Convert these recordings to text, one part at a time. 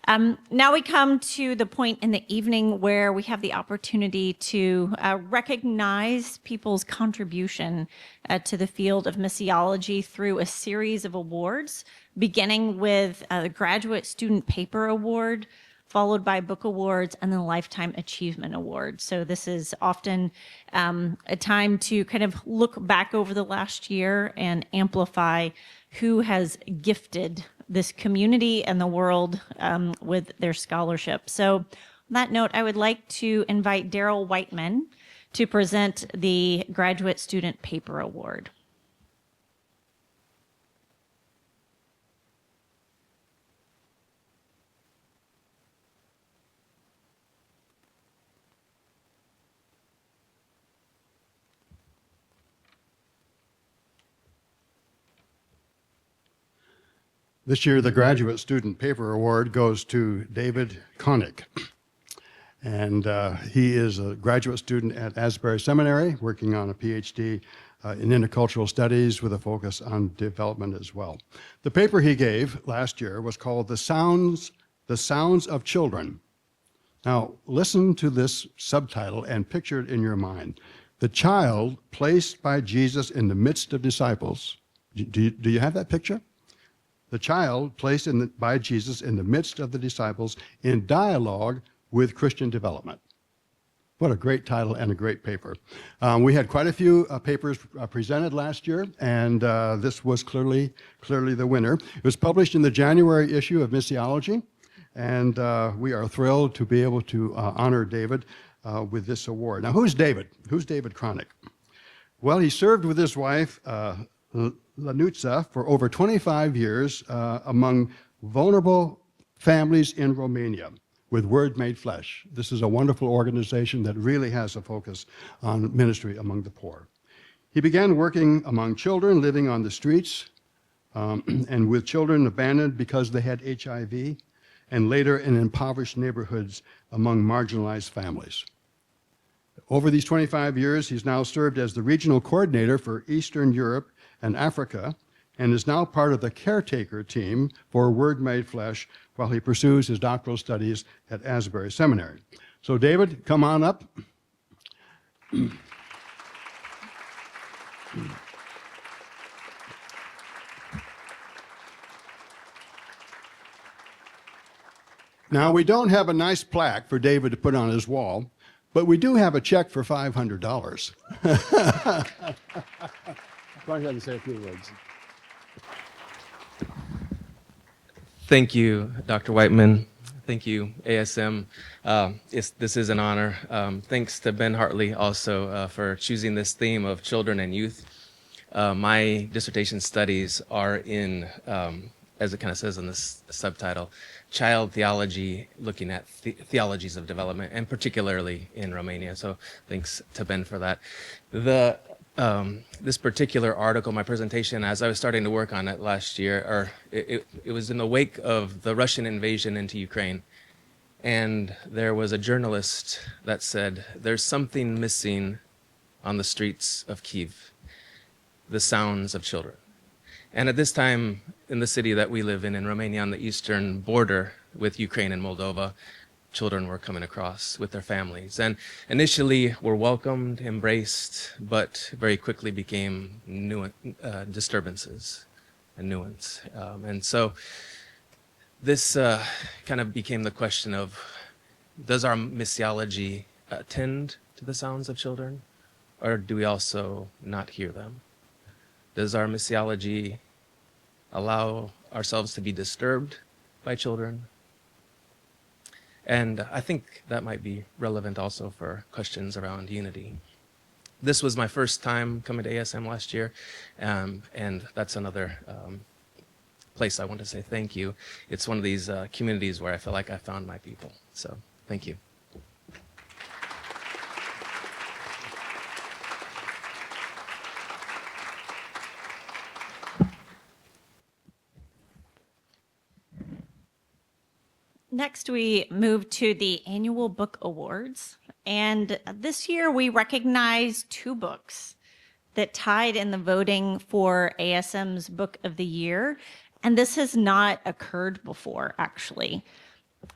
Now we come to the point in the evening where we have the opportunity to recognize people's contribution to the field of missiology through a series of awards, beginning with the Graduate Student Paper Award, followed by book awards, and then Lifetime Achievement Award. So this is often a time to kind of look back over the last year and amplify who has gifted this community and the world with their scholarship. So on that note, I would like to invite Daryl Whiteman to present the Graduate Student Paper Award. This year, the Graduate Student Paper Award goes to David Connick. And he is a graduate student at Asbury Seminary, working on a PhD in intercultural studies with a focus on development as well. The paper he gave last year was called The Sounds of Children. Now, listen to this subtitle and picture it in your mind. The child placed by Jesus in the midst of disciples. Do you have that picture? The child placed by Jesus in the midst of the disciples in dialogue with Christian development. What a great title and a great paper. We had quite a few papers presented last year, and this was clearly the winner. It was published in the January issue of Missiology, and we are thrilled to be able to honor David with this award. Now, who's David? Who's David Connick? Well, he served with his wife, Lanutza, for over 25 years among vulnerable families in Romania with Word Made Flesh. This is a wonderful organization that really has a focus on ministry among the poor. He began working among children living on the streets and with children abandoned because they had HIV, and later in impoverished neighborhoods among marginalized families. Over these 25 years, he's now served as the regional coordinator for Eastern Europe and Africa, and is now part of the caretaker team for Word Made Flesh while he pursues his doctoral studies at Asbury Seminary. So David, come on up. Now, we don't have a nice plaque for David to put on his wall, but we do have a check for $500. Go ahead and say a few words. Thank you, Dr. Whiteman. Thank you, ASM. This is an honor. Thanks to Ben Hartley also for choosing this theme of children and youth. My dissertation studies are in, as it kind of says in this subtitle, child theology, looking at theologies of development, and particularly in Romania. So thanks to Ben for that. This particular article, my presentation, as I was starting to work on it last year, or it was in the wake of the Russian invasion into Ukraine. And there was a journalist that said, there's something missing on the streets of Kyiv, the sounds of children. And at this time, in the city that we live in Romania, on the eastern border with Ukraine and Moldova, children were coming across with their families. And initially were welcomed, embraced, but very quickly became disturbances and nuance. And so this kind of became the question of, does our missiology attend to the sounds of children, or do we also not hear them? Does our missiology allow ourselves to be disturbed by children? And I think that might be relevant also for questions around unity. This was my first time coming to ASM last year, and that's another place I want to say thank you. It's one of these communities where I feel like I found my people. So thank you. Next, we move to the annual book awards. And this year we recognize two books that tied in the voting for ASM's Book of the Year. And this has not occurred before, actually.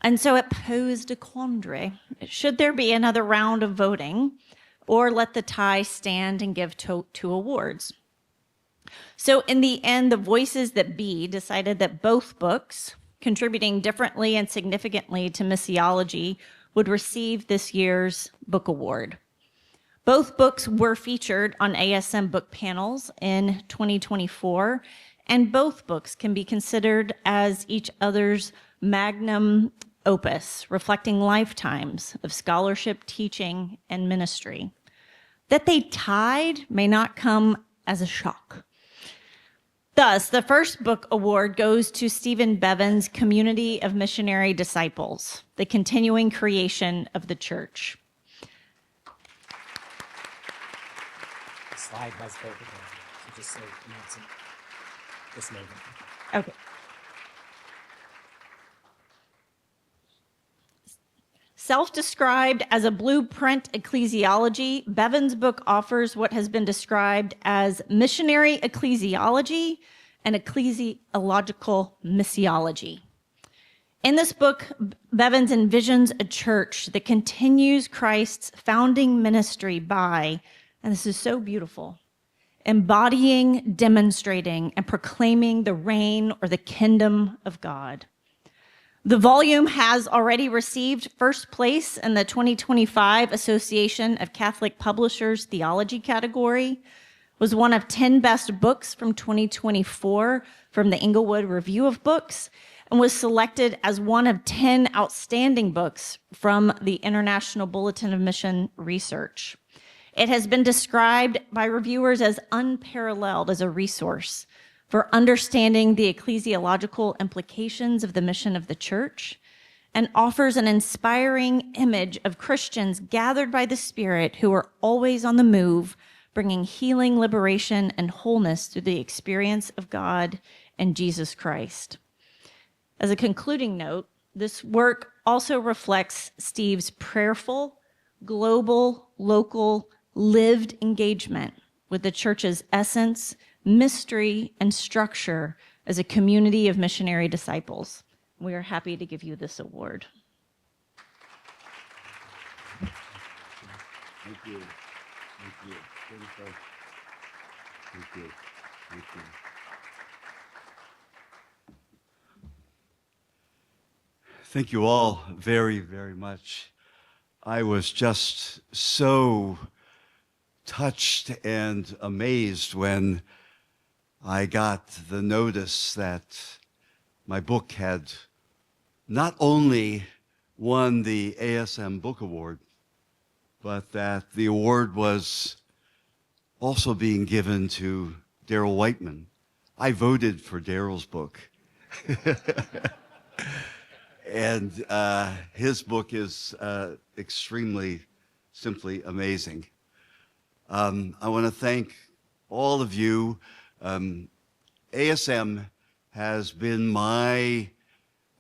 And so it posed a quandary. Should there be another round of voting or let the tie stand and give two awards? So in the end, the voices that be decided that both books, contributing differently and significantly to missiology, would receive this year's book award. Both books were featured on ASM book panels in 2024, and both books can be considered as each other's magnum opus, reflecting lifetimes of scholarship, teaching, and ministry. That they tied may not come as a shock. Thus, the first book award goes to Stephen Bevan's Community of Missionary Disciples, the continuing creation of the church. The slide has both of them. So just say you want some, just name them. Okay. Self-described as a blueprint ecclesiology, Bevan's book offers what has been described as missionary ecclesiology and ecclesiological missiology. In this book, Bevans envisions a church that continues Christ's founding ministry by, and this is so beautiful, embodying, demonstrating, and proclaiming the reign or the kingdom of God. The volume has already received first place in the 2025 Association of Catholic Publishers Theology category, was one of 10 best books from 2024 from the Englewood Review of Books, and was selected as one of 10 outstanding books from the International Bulletin of Mission Research. It has been described by reviewers as unparalleled as a resource for understanding the ecclesiological implications of the mission of the church, and offers an inspiring image of Christians gathered by the Spirit who are always on the move, bringing healing, liberation, and wholeness through the experience of God and Jesus Christ. As a concluding note, this work also reflects Steve's prayerful, global, local, lived engagement with the church's essence, mystery, and structure as a community of missionary disciples. We are happy to give you this award. Thank you. Thank you. Thank you. Thank you. Thank you all very, very much. I was just so touched and amazed when I got the notice that my book had not only won the ASM Book Award, but that the award was also being given to Darrell Whiteman. I voted for Darrell's book. And his book is extremely, simply amazing. I want to thank all of you. ASM has been my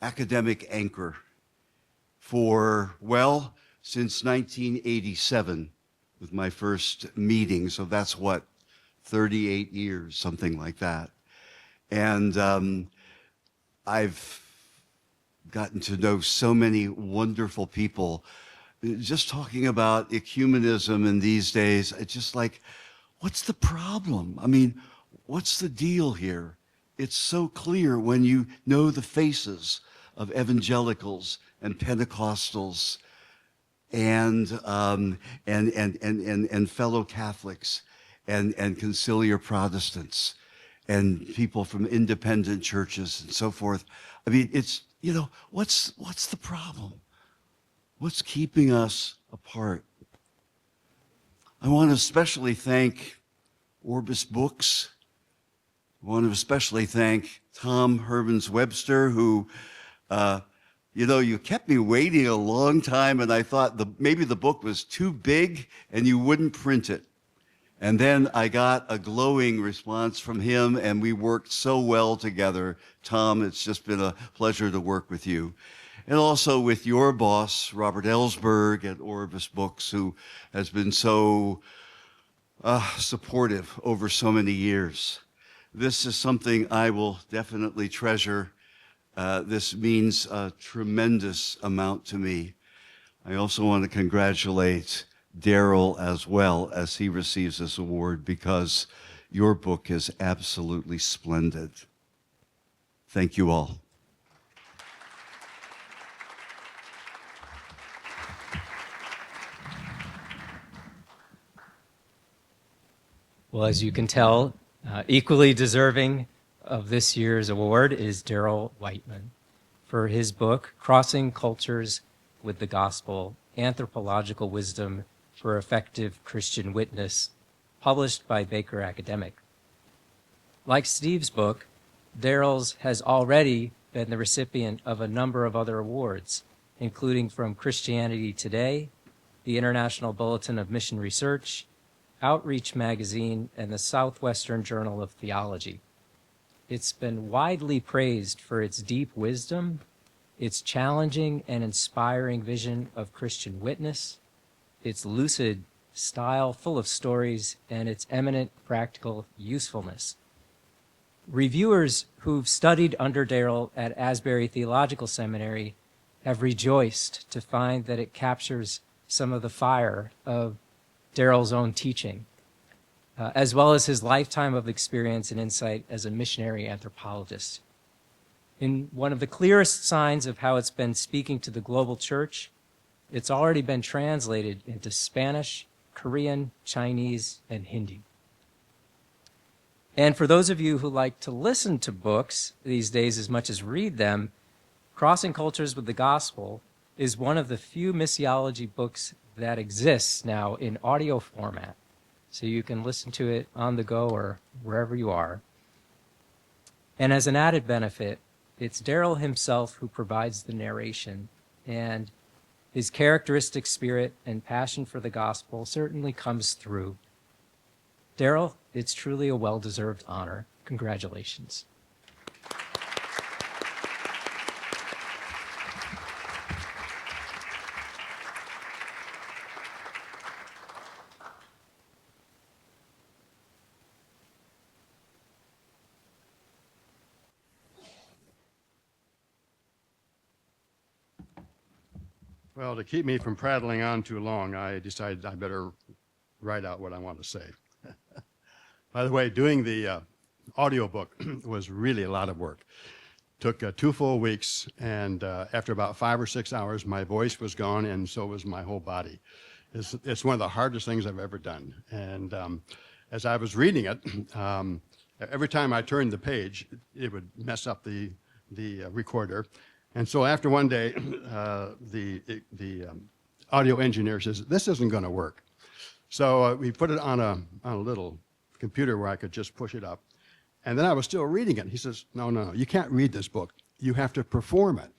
academic anchor for, well, since 1987 with my first meeting. So that's what, 38 years, something like that. And I've gotten to know so many wonderful people. Just talking about ecumenism in these days, it's just like, what's the problem? I mean, what's the deal here? It's so clear when you know the faces of evangelicals and Pentecostals and fellow Catholics and conciliar Protestants and people from independent churches and so forth. I mean, it's, you know, what's the problem? What's keeping us apart? I want to especially thank Orbis Books. I want to especially thank Tom Herbens-Webster, who, you know, you kept me waiting a long time, and I thought maybe the book was too big and you wouldn't print it. And then I got a glowing response from him, and we worked so well together. Tom, it's just been a pleasure to work with you. And also with your boss, Robert Ellsberg at Orbis Books, who has been so supportive over so many years. This is something I will definitely treasure. This means a tremendous amount to me. I also want to congratulate Daryl as well as he receives this award, because your book is absolutely splendid. Thank you all. Well, as you can tell, equally deserving of this year's award is Daryl Whiteman for his book, Crossing Cultures with the Gospel, Anthropological Wisdom for Effective Christian Witness, published by Baker Academic. Like Steve's book, Daryl's has already been the recipient of a number of other awards, including from Christianity Today, the International Bulletin of Mission Research, Outreach Magazine, and the Southwestern Journal of Theology. It's been widely praised for its deep wisdom, its challenging and inspiring vision of Christian witness, its lucid style full of stories, and its eminent practical usefulness. Reviewers who've studied under Daryl at Asbury Theological Seminary have rejoiced to find that it captures some of the fire of Daryl's own teaching, as well as his lifetime of experience and insight as a missionary anthropologist. In one of the clearest signs of how it's been speaking to the global church, it's already been translated into Spanish, Korean, Chinese, and Hindi. And for those of you who like to listen to books these days as much as read them, Crossing Cultures with the Gospel is one of the few missiology books that exists now in audio format. So you can listen to it on the go or wherever you are. And as an added benefit, it's Daryl himself who provides the narration, and his characteristic spirit and passion for the gospel certainly comes through. Daryl, it's truly a well-deserved honor. Congratulations. Well, to keep me from prattling on too long, I decided I better write out what I want to say. By the way, doing the audiobook was really a lot of work. Took 2 full weeks, and after about 5 or 6 hours, my voice was gone, and so was my whole body. It's one of the hardest things I've ever done. And as I was reading it, every time I turned the page, it would mess up the recorder. And so after one day, the audio engineer says, "This isn't going to work." So we put it on a little computer where I could just push it up. And then I was still reading it. He says, no, you can't read this book. You have to perform it.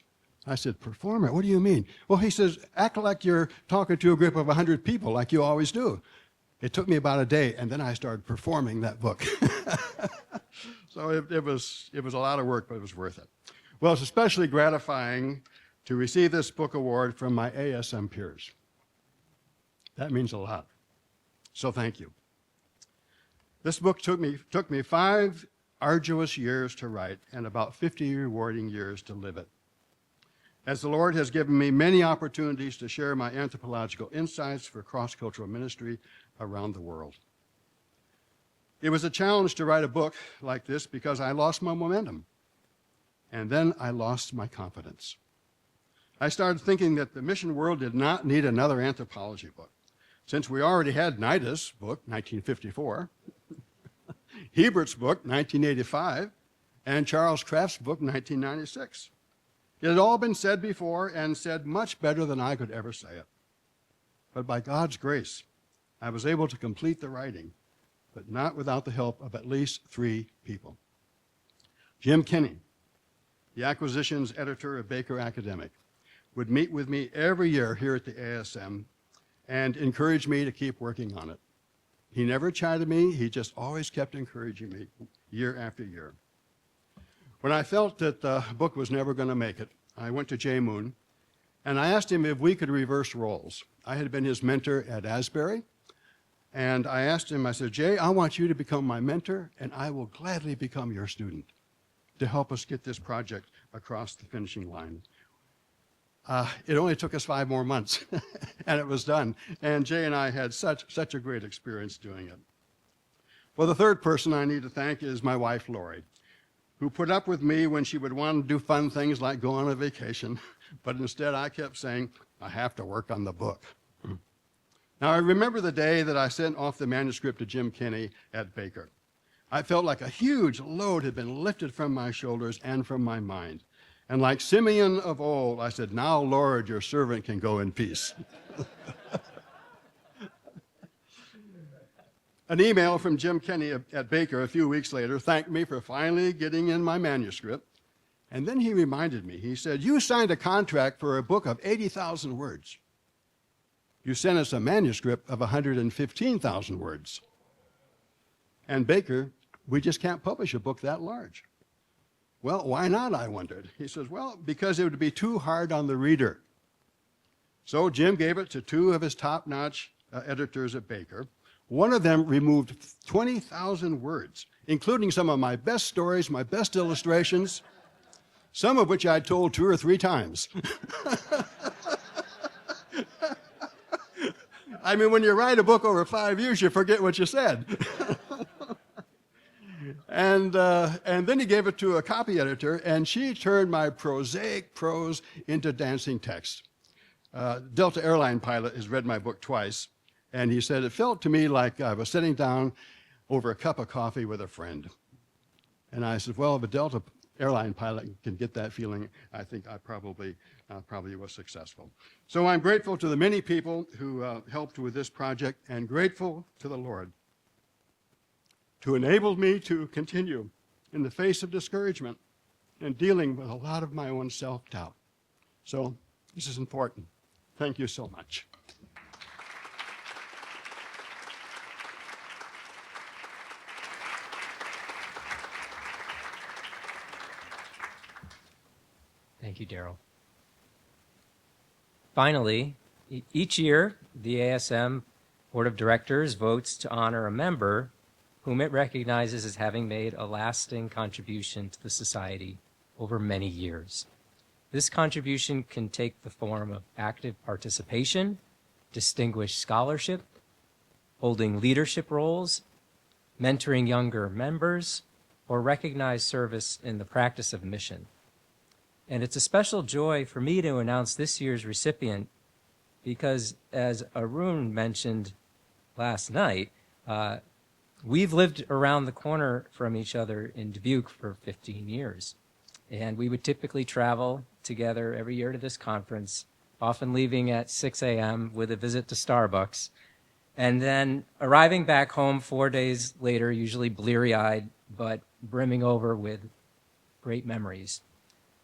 I said, perform it? What do you mean? Well, he says, act like you're talking to a group of 100 people like you always do. It took me about a day, and then I started performing that book. So it was a lot of work, but it was worth it. Well, it's especially gratifying to receive this book award from my ASM peers. That means a lot. So thank you. This book took me 5 arduous years to write and about 50 rewarding years to live it. As the Lord has given me many opportunities to share my anthropological insights for cross-cultural ministry around the world. It was a challenge to write a book like this because I lost my momentum. And then I lost my confidence. I started thinking that the mission world did not need another anthropology book, since we already had Nidus' book, 1954, Hebert's book, 1985, and Charles Kraft's book, 1996. It had all been said before and said much better than I could ever say it. But by God's grace, I was able to complete the writing, but not without the help of at least 3 people. Jim Kinney, the acquisitions editor of Baker Academic, would meet with me every year here at the ASM and encourage me to keep working on it. He never chided me, he just always kept encouraging me year after year. When I felt that the book was never going to make it, I went to Jay Moon and I asked him if we could reverse roles. I had been his mentor at Asbury, and I asked him, I said, "Jay, I want you to become my mentor and I will gladly become your student to help us get this project across the finishing line. It only took us 5 more months, and it was done. And Jay and I had such a great experience doing it. Well, the third person I need to thank is my wife, Lori, who put up with me when she would want to do fun things like go on a vacation, but instead I kept saying, I have to work on the book. Now, I remember the day that I sent off the manuscript to Jim Kenney at Baker. I felt like a huge load had been lifted from my shoulders and from my mind. And like Simeon of old, I said, now, Lord, your servant can go in peace. An email from Jim Kenney at Baker a few weeks later thanked me for finally getting in my manuscript. And then he reminded me, he said, you signed a contract for a book of 80,000 words. You sent us a manuscript of 115,000 words. And Baker, we just can't publish a book that large. Well, why not, I wondered. He says, well, because it would be too hard on the reader. So Jim gave it to 2 of his top-notch editors at Baker. One of them removed 20,000 words, including some of my best stories, my best illustrations, some of which I'd told 2 or 3 times. I mean, when you write a book over 5 years, you forget what you said. And then he gave it to a copy editor, and she turned my prosaic prose into dancing text. Delta airline pilot has read my book twice, and he said, it felt to me like I was sitting down over a cup of coffee with a friend. And I said, well, if a Delta airline pilot can get that feeling, I think I probably was successful. So I'm grateful to the many people who helped with this project, and grateful to the Lord to enable me to continue in the face of discouragement and dealing with a lot of my own self-doubt. So this is important. Thank you so much. Thank you, Daryl. Finally, each year, the ASM Board of Directors votes to honor a member whom it recognizes as having made a lasting contribution to the society over many years. This contribution can take the form of active participation, distinguished scholarship, holding leadership roles, mentoring younger members, or recognized service in the practice of mission. And it's a special joy for me to announce this year's recipient because, as Arun mentioned last night, we've lived around the corner from each other in Dubuque for 15 years. And we would typically travel together every year to this conference, often leaving at 6 a.m. with a visit to Starbucks, and then arriving back home 4 days later, usually bleary-eyed, but brimming over with great memories.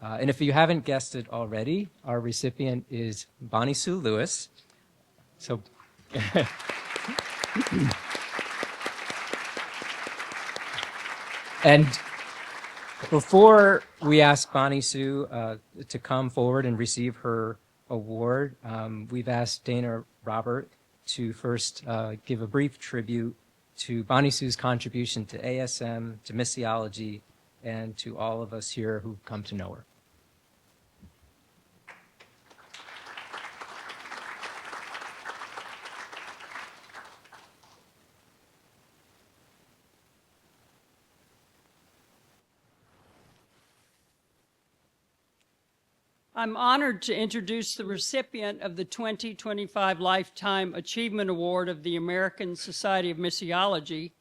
And if you haven't guessed it already, our recipient is Bonnie Sue Lewis. So, and before we ask Bonnie Sue to come forward and receive her award, we've asked Dana Robert to first give a brief tribute to Bonnie Sue's contribution to ASM, to missiology, and to all of us here who've come to know her. I'm honored to introduce the recipient of the 2025 Lifetime Achievement Award of the American Society of Missiology,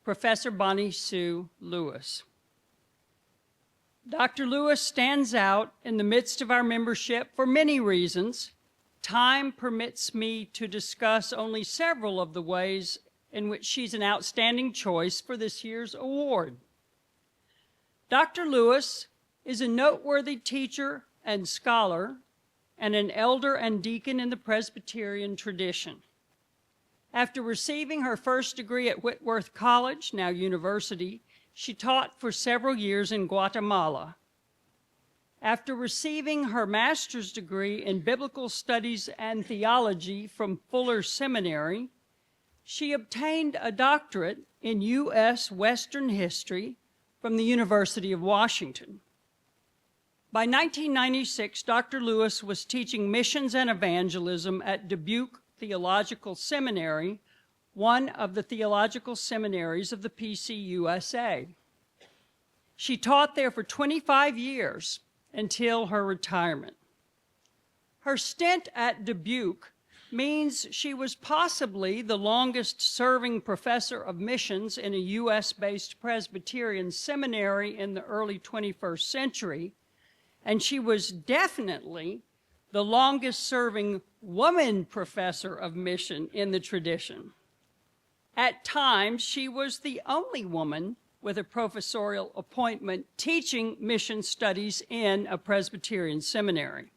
Professor Bonnie Sue Lewis. Dr. Lewis stands out in the midst of our membership for many reasons. Time permits me to discuss only several of the ways in which she's an outstanding choice for this year's award. Dr. Lewis is a noteworthy teacher and scholar, and an elder and deacon in the Presbyterian tradition. After receiving her first degree at Whitworth College, now university, she taught for several years in Guatemala. After receiving her master's degree in biblical studies and theology from Fuller Seminary, she obtained a doctorate in U.S. Western history from the University of Washington. By 1996, Dr. Lewis was teaching missions and evangelism at Dubuque Theological Seminary, one of the theological seminaries of the PCUSA. She taught there for 25 years until her retirement. Her stint at Dubuque means she was possibly the longest-serving professor of missions in a U.S.-based Presbyterian seminary in the early 21st century, and she was definitely the longest-serving woman professor of mission in the tradition. At times, she was the only woman with a professorial appointment teaching mission studies in a Presbyterian seminary.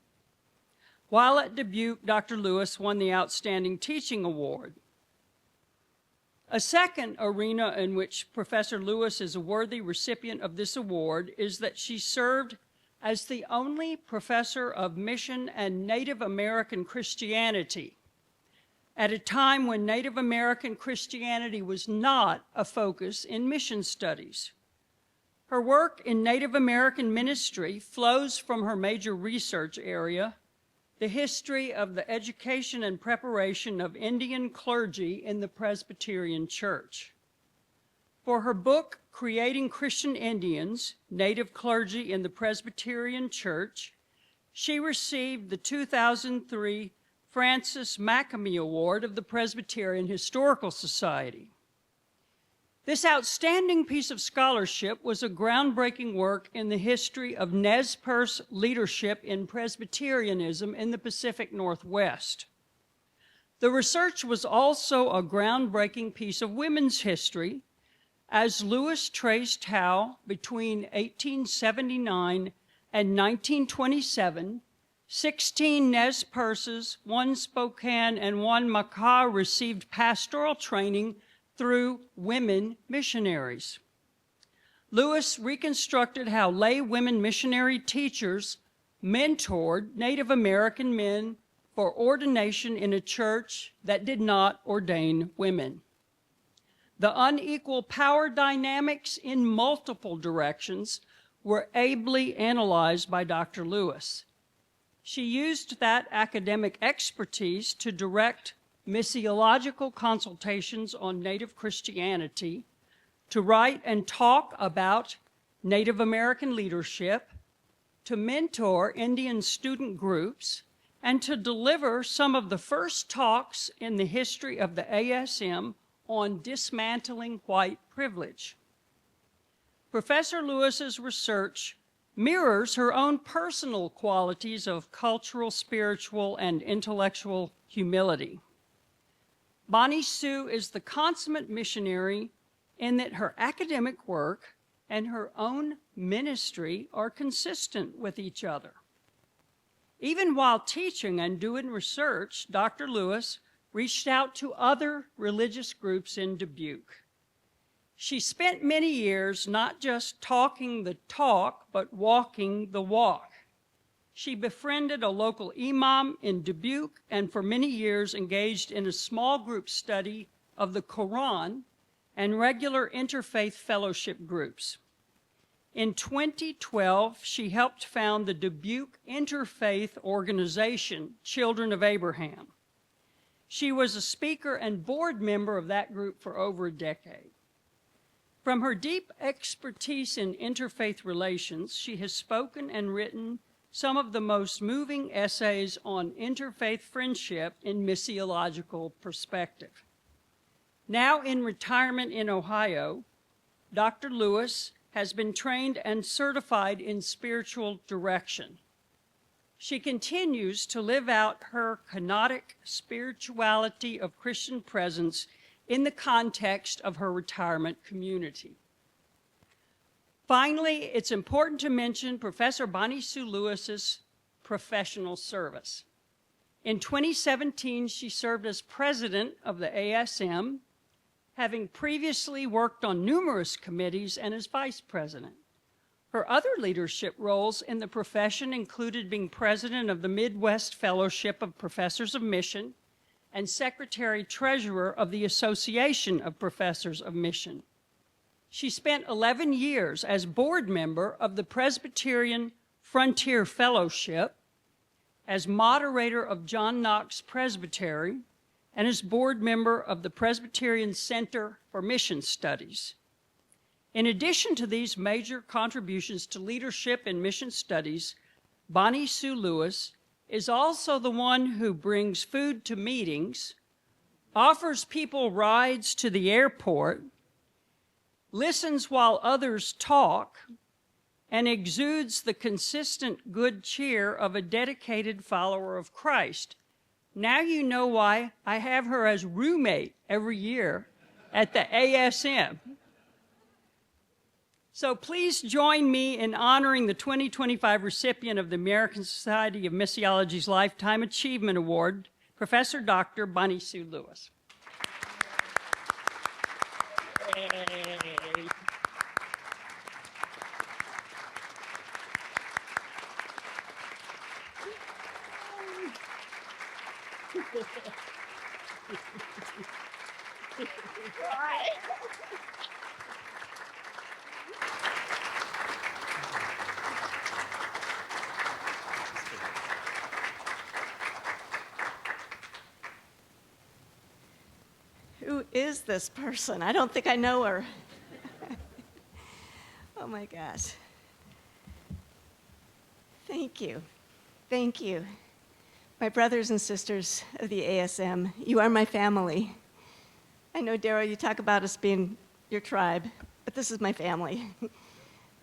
While at Dubuque, Dr. Lewis won the Outstanding Teaching Award. A second arena in which Professor Lewis is a worthy recipient of this award is that she served as the only professor of mission and Native American Christianity at a time when Native American Christianity was not a focus in mission studies. Her work in Native American ministry flows from her major research area, the history of the education and preparation of Indian clergy in the Presbyterian Church. For her book, Creating Christian Indians, Native Clergy in the Presbyterian Church, she received the 2003 Francis McAmey Award of the Presbyterian Historical Society. This outstanding piece of scholarship was a groundbreaking work in the history of Nez Perce leadership in Presbyterianism in the Pacific Northwest. The research was also a groundbreaking piece of women's history, as Lewis traced how, between 1879 and 1927, 16 Nez Perces, 1 Spokane, and 1 Makah received pastoral training through women missionaries. Lewis reconstructed how lay women missionary teachers mentored Native American men for ordination in a church that did not ordain women. The unequal power dynamics in multiple directions were ably analyzed by Dr. Lewis. She used that academic expertise to direct missiological consultations on Native Christianity, to write and talk about Native American leadership, to mentor Indian student groups, and to deliver some of the first talks in the history of the ASM on dismantling white privilege. Professor Lewis's research mirrors her own personal qualities of cultural, spiritual, and intellectual humility. Bonnie Sue is the consummate missionary in that her academic work and her own ministry are consistent with each other. Even while teaching and doing research, Dr. Lewis reached out to other religious groups in Dubuque. She spent many years not just talking the talk, but walking the walk. She befriended a local imam in Dubuque and for many years engaged in a small group study of the Quran and regular interfaith fellowship groups. In 2012, she helped found the Dubuque interfaith organization, Children of Abraham. She was a speaker and board member of that group for over a decade. From her deep expertise in interfaith relations, she has spoken and written some of the most moving essays on interfaith friendship in missiological perspective. Now in retirement in Ohio, Dr. Lewis has been trained and certified in spiritual direction. She continues to live out her kenotic spirituality of Christian presence in the context of her retirement community. Finally, it's important to mention Professor Bonnie Sue Lewis's professional service. In 2017, she served as president of the ASM, having previously worked on numerous committees and as vice president. Her other leadership roles in the profession included being president of the Midwest Fellowship of Professors of Mission and secretary-treasurer of the Association of Professors of Mission. She spent 11 years as board member of the Presbyterian Frontier Fellowship, as moderator of John Knox Presbytery, and as board member of the Presbyterian Center for Mission Studies. In addition to these major contributions to leadership in mission studies, Bonnie Sue Lewis is also the one who brings food to meetings, offers people rides to the airport, listens while others talk, and exudes the consistent good cheer of a dedicated follower of Christ. Now you know why I have her as roommate every year at the ASM. So please join me in honoring the 2025 recipient of the American Society of Missiology's Lifetime Achievement Award, Professor Dr. Bonnie Sue Lewis. Who is this person? I don't think I know her. Oh my gosh. Thank you. Thank you. My brothers and sisters of the ASM, you are my family. I know, Darryl, you talk about us being your tribe, but this is my family.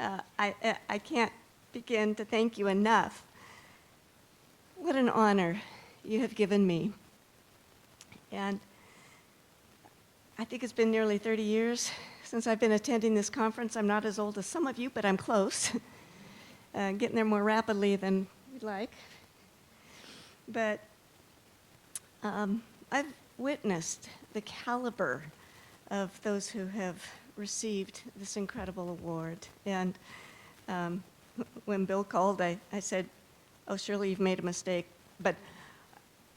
I can't begin to thank you enough. What an honor you have given me. And I think it's been nearly 30 years since I've been attending this conference. I'm not as old as some of you, but I'm close. Getting there more rapidly than we'd like. But I've witnessed the caliber of those who have received this incredible award. And when Bill called, I said, oh, surely you've made a mistake. But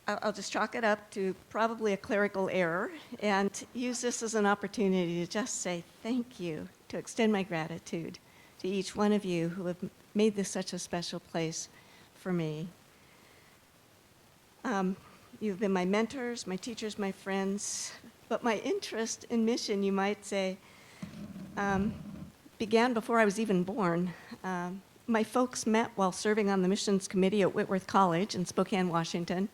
I'll just chalk it up to probably a clerical error and use this as an opportunity to just say thank you, to extend my gratitude to each one of you who have made this such a special place for me. You've been my mentors, my teachers, my friends, but my interest in mission, you might say, began before I was even born. My folks met while serving on the missions committee at Whitworth College in Spokane, Washington.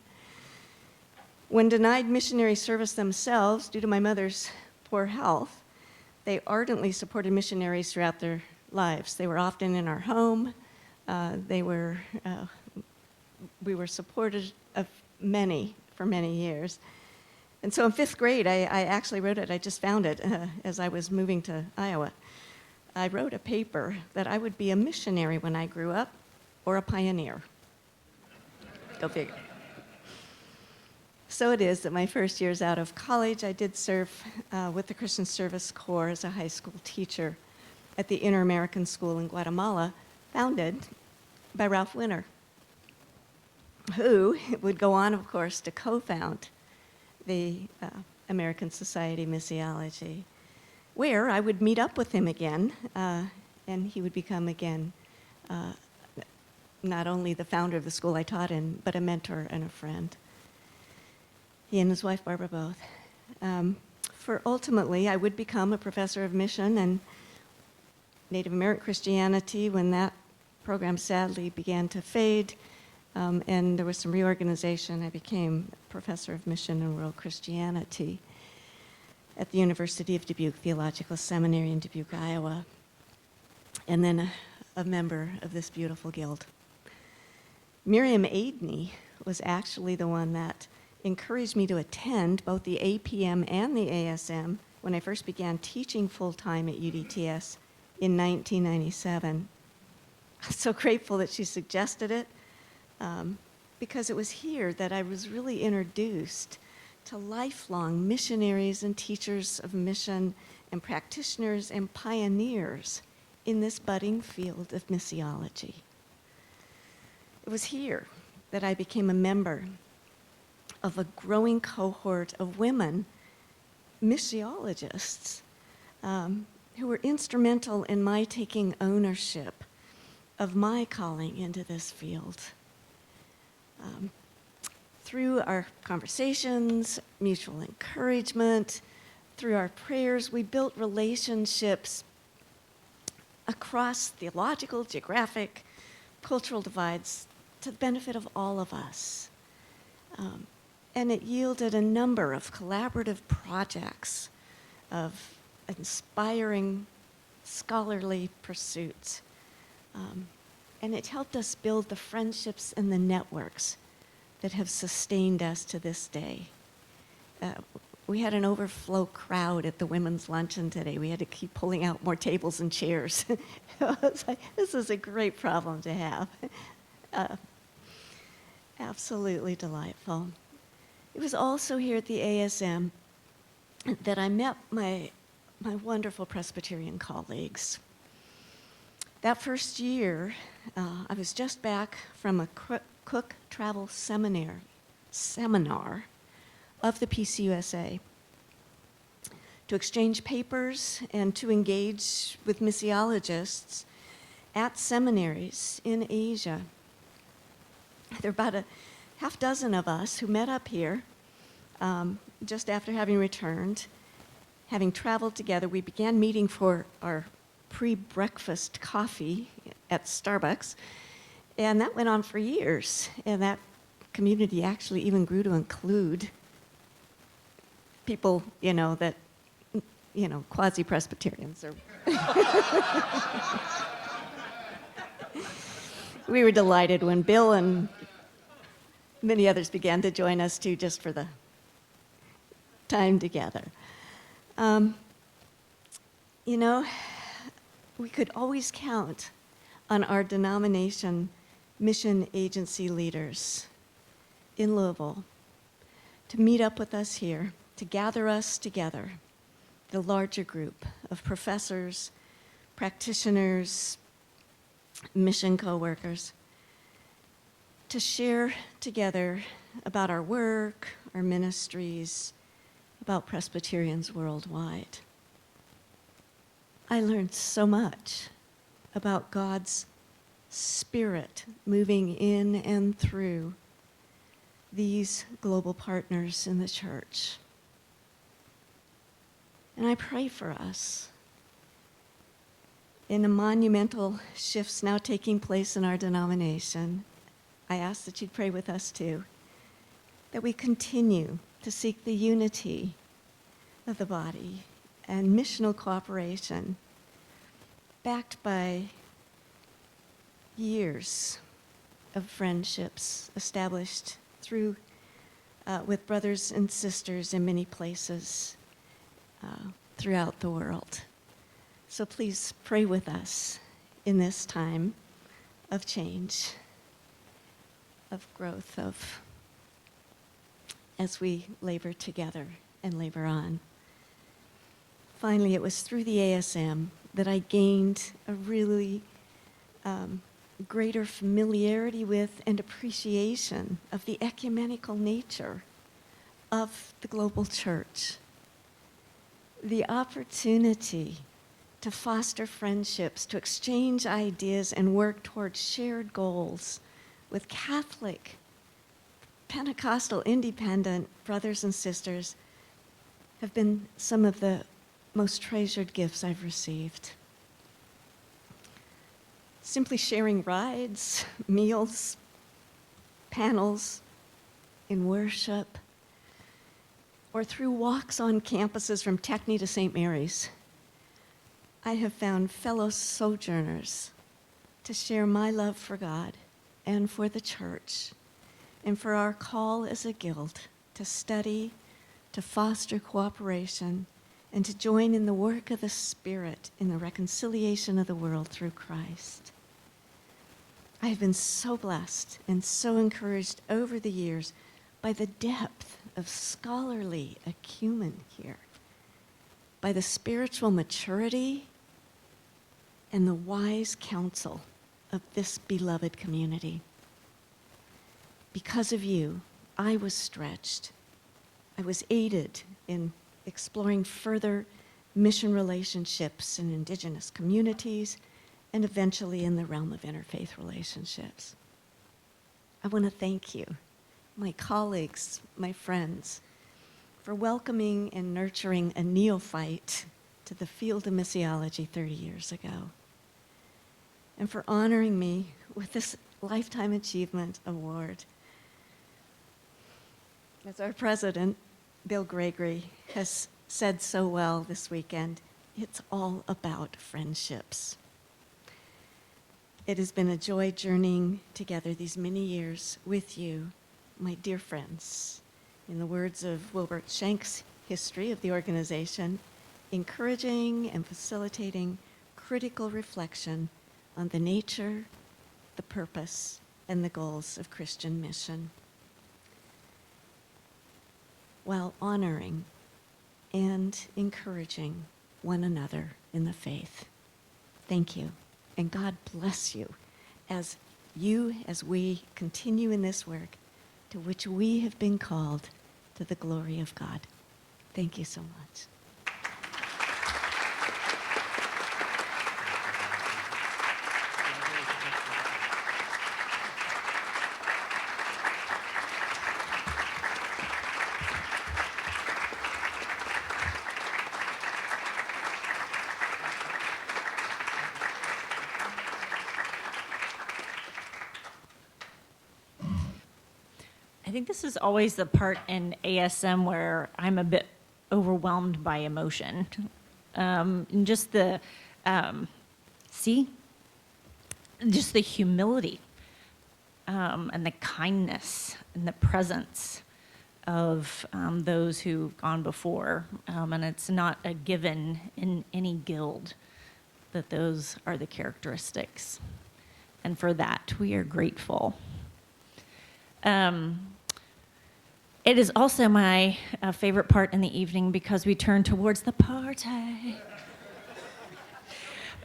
When denied missionary service themselves due to my mother's poor health, they ardently supported missionaries throughout their lives. They were often in our home. We were supported of many for many years. And so in 5th grade, I actually wrote it. I just found it as I was moving to Iowa. I wrote a paper that I would be a missionary when I grew up, or a pioneer. Go figure. So it is that my first years out of college, I did serve with the Christian Service Corps as a high school teacher at the Inter-American School in Guatemala, founded by Ralph Winter, who would go on, of course, to co-found the American Society of Missiology, where I would meet up with him again, and he would become again not only the founder of the school I taught in, but a mentor and a friend. He and his wife, Barbara, both. For ultimately, I would become a professor of mission and Native American Christianity when that program sadly began to fade, and there was some reorganization. I became professor of mission and world Christianity at the University of Dubuque Theological Seminary in Dubuque, Iowa, and then a member of this beautiful guild. Miriam Aidney was actually the one that encouraged me to attend both the APM and the ASM when I first began teaching full-time at UDTS in 1997. I'm so grateful that she suggested it because it was here that I was really introduced to lifelong missionaries and teachers of mission and practitioners and pioneers in this budding field of missiology. It was here that I became a member of a growing cohort of women missiologists who were instrumental in my taking ownership of my calling into this field. Through our conversations, mutual encouragement, through our prayers, we built relationships across theological, geographic, cultural divides to the benefit of all of us. And it yielded a number of collaborative projects of inspiring scholarly pursuits. And it helped us build the friendships and the networks that have sustained us to this day. We had an overflow crowd at the women's luncheon today. We had to keep pulling out more tables and chairs. I was like, this is a great problem to have. Absolutely delightful. It was also here at the ASM that I met my wonderful Presbyterian colleagues. That first year, I was just back from a Cook Travel Seminar of the PCUSA to exchange papers and to engage with missiologists at seminaries in Asia. There were about a half dozen of us who met up here just after having returned. Having traveled together, we began meeting for our pre-breakfast coffee at Starbucks, and that went on for years. And that community actually even grew to include people, that, quasi-Presbyterians. We were delighted when Bill and many others began to join us too, just for the time together. We could always count on our denomination mission agency leaders in Louisville to meet up with us here, to gather us together, the larger group of professors, practitioners, mission co-workers, to share together about our work, our ministries, about Presbyterians worldwide. I learned so much about God's Spirit moving in and through these global partners in the church. And I pray for us. In the monumental shifts now taking place in our denomination, I ask that you'd pray with us too, that we continue to seek the unity of the body and missional cooperation backed by years of friendships established through with brothers and sisters in many places throughout the world. So please pray with us in this time of change, of growth, as we labor together and labor on. Finally, it was through the ASM that I gained a really greater familiarity with and appreciation of the ecumenical nature of the global church. The opportunity to foster friendships, to exchange ideas and work towards shared goals with Catholic, Pentecostal, independent brothers and sisters have been some of the most treasured gifts I've received. Simply sharing rides, meals, panels in worship, or through walks on campuses from Techne to St. Mary's, I have found fellow sojourners to share my love for God and for the church, and for our call as a guild to study, to foster cooperation, and to join in the work of the Spirit in the reconciliation of the world through Christ. I have been so blessed and so encouraged over the years by the depth of scholarly acumen here, by the spiritual maturity and the wise counsel of this beloved community. Because of you, I was stretched. I was aided in exploring further mission relationships in indigenous communities and eventually in the realm of interfaith relationships. I want to thank you, my colleagues, my friends, for welcoming and nurturing a neophyte to the field of missiology 30 years ago, and for honoring me with this Lifetime Achievement Award. As our president, Bill Gregory, has said so well this weekend, it's all about friendships. It has been a joy journeying together these many years with you, my dear friends. In the words of Wilbert Shank's history of the organization, encouraging and facilitating critical reflection on the nature, the purpose, and the goals of Christian mission, while honoring and encouraging one another in the faith. Thank you, and God bless you as we continue in this work to which we have been called to the glory of God. Thank you so much. I think this is always the part in ASM where I'm a bit overwhelmed by emotion. And just the, just the humility and the kindness and the presence of those who've gone before. And it's not a given in any guild that those are the characteristics. And for that, we are grateful. It is also my favorite part in the evening because we turn towards the party.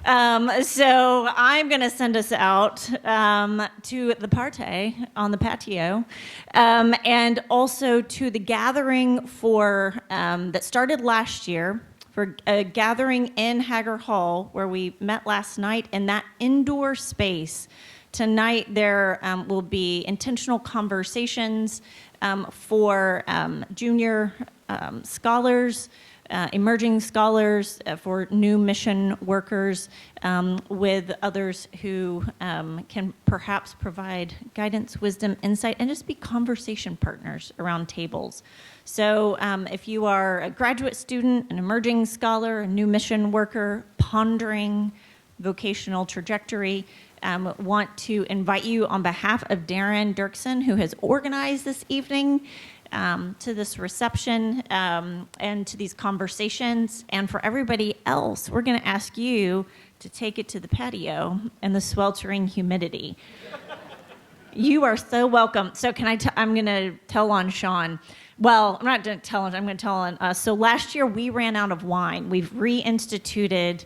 So I'm going to send us out to the party on the patio, and also to the gathering for that started last year, for a gathering in Hager Hall where we met last night in that indoor space. Tonight there will be intentional conversations for junior scholars, emerging scholars, for new mission workers, with others who can perhaps provide guidance, wisdom, insight, and just be conversation partners around tables. So if you are a graduate student, an emerging scholar, a new mission worker, pondering vocational trajectory, want to invite you on behalf of Darren Dirksen, who has organized this evening, to this reception and to these conversations. And for everybody else, we're going to ask you to take it to the patio in the sweltering humidity. You are so welcome. So I'm going to tell on Sean. Well, I'm not going to tell on, I'm going to tell on us. So last year we ran out of wine. We've reinstituted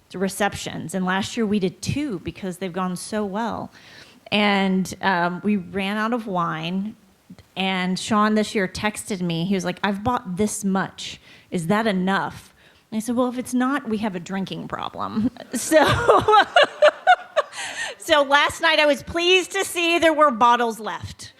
the receptions, and last year we did 2 because they've gone so well. And we ran out of wine, and Sean this year texted me. He was like, I've bought this much. Is that enough? And I said, well, if it's not, we have a drinking problem. So last night I was pleased to see there were bottles left.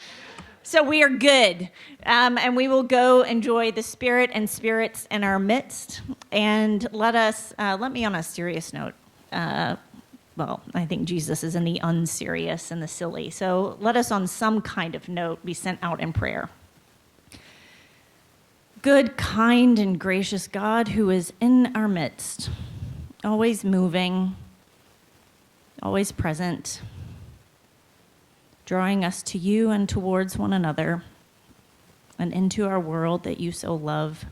So we are good. And we will go enjoy the Spirit and spirits in our midst. And let me on a serious note. Well, I think Jesus is in the unserious and the silly. So let us on some kind of note be sent out in prayer. Good, kind, and gracious God who is in our midst, always moving, always present, drawing us to you and towards one another and into our world that you so love.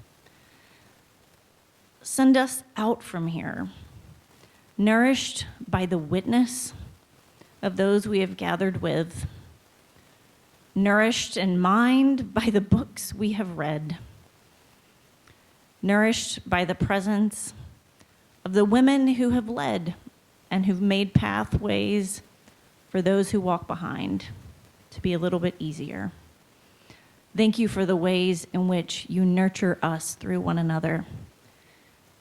Send us out from here, nourished by the witness of those we have gathered with, nourished in mind by the books we have read, nourished by the presence of the women who have led and who've made pathways for those who walk behind to be a little bit easier. Thank you for the ways in which you nurture us through one another.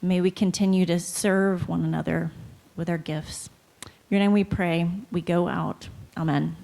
May we continue to serve one another with our gifts. Your name we pray, we go out. Amen.